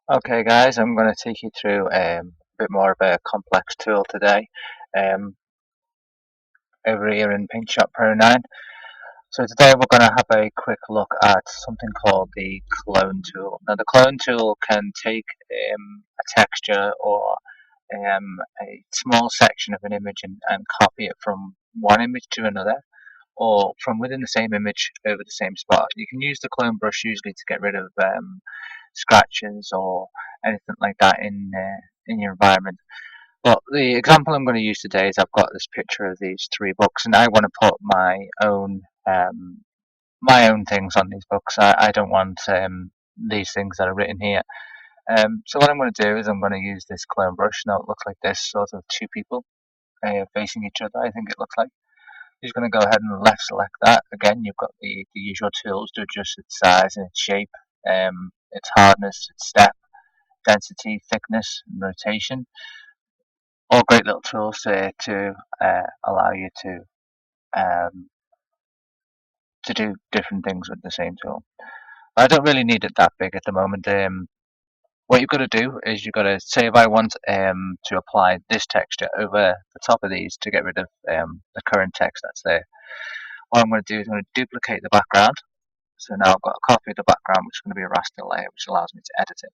Okay guys, I'm going to take you through a bit more of a complex tool today um, over here in PaintShop Pro 9. So today we're going to have a quick look at something called the clone tool. Now the clone tool can take a texture or a small section of an image and copy it from one image to another, or from within the same image over the same spot. You can use the clone brush usually to get rid of scratches or anything like that in your environment. But the example I'm going to use today is I've got this picture of these three books, and I want to put my own things on these books. I don't want these things that are written here. So what I'm going to do is I'm going to use this clone brush. Now it looks like this, sort of two people facing each other. I think it looks like. You're going to go ahead and left select that. Again, you've got the usual tools to adjust its size and its shape, its hardness, its step, density, thickness, and rotation. All great little tools to allow you um, to do different things with the same tool. I don't really need it that big at the moment. What you've got to do is you've got to say if I want to apply this texture over the top of these to get rid of the current text that's there. What I'm going to do is I'm going to duplicate the background. So now I've got a copy of the background, which is going to be a raster layer, which allows me to edit it.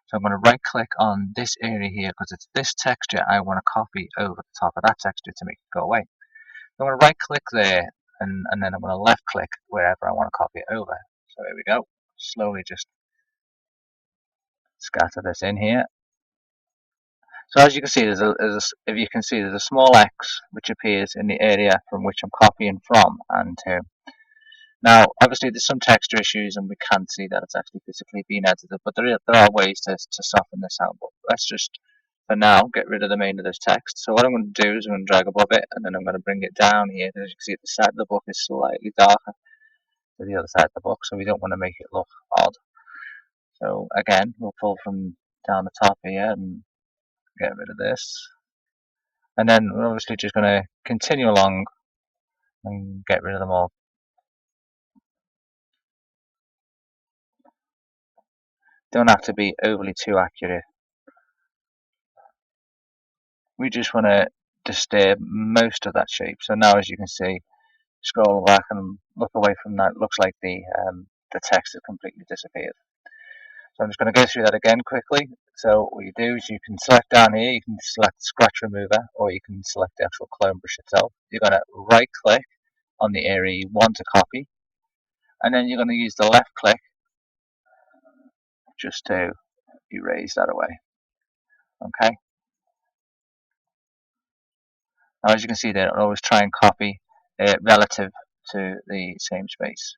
So I'm going to right click on this area here because it's this texture I want to copy over the top of that texture to make it go away. So I'm going to right click there and then I'm going to left click wherever I want to copy it over. So here we go. Slowly just scatter this in here. So as you can see, if you can see, there's a small X which appears in the area from which I'm copying from and to. Now, obviously, there's some texture issues, and we can't see that it's actually physically being edited, but there are ways to soften this out. But let's just, for now, get rid of the main of this text. So what I'm going to do is I'm going to drag above it, and then I'm going to bring it down here. As you can see, the side of the book is slightly darker to the other side of the book, so we don't want to make it look odd. So again, we'll pull from down the top here and get rid of this. And then we're obviously just going to continue along and get rid of them all. Don't have to be overly too accurate. We just want to disturb most of that shape. So now, as you can see, scroll back and look away from that, it looks like the text has completely disappeared. So I'm just going to go through that again quickly. So what you do is you can select down here, you can select scratch remover, or you can select the actual clone brush itself. You're going to right click on the area you want to copy, and then you're going to use the left click just to erase that away. Okay. Now as you can see there, I'll always try and copy it relative to the same space.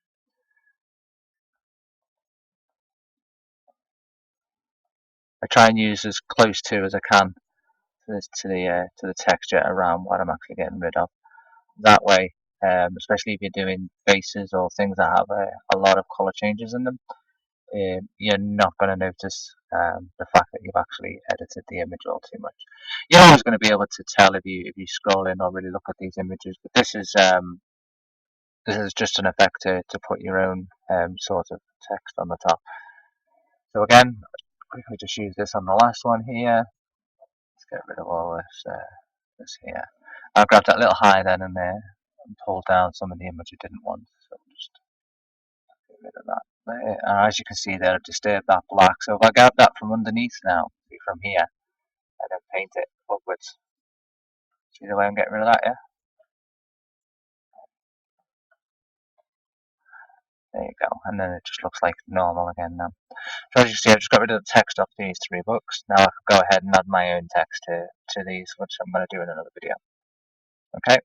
I try and use as close to as I can to the texture around what I'm actually getting rid of. That way, especially if you're doing faces or things that have a lot of color changes in them, you're not going to notice the fact that you've actually edited the image all too much. You're always going to be able to tell if you scroll in or really look at these images, but this is just an effect to put your own sort of text on the top. So again, quickly just use this on the last one here. Let's get rid of all this here. I'll grab that little highlight in there and pull down some of the image I didn't want. So just get rid of that there. And as you can see there, I've disturbed that black. So if I grab that from underneath now, from here, and then paint it upwards. See the way I'm getting rid of that, yeah? There you go. And then it just looks like normal again now. So as you see, I've just got rid of the text off these three books. Now I can go ahead and add my own text to these, which I'm going to do in another video. Okay.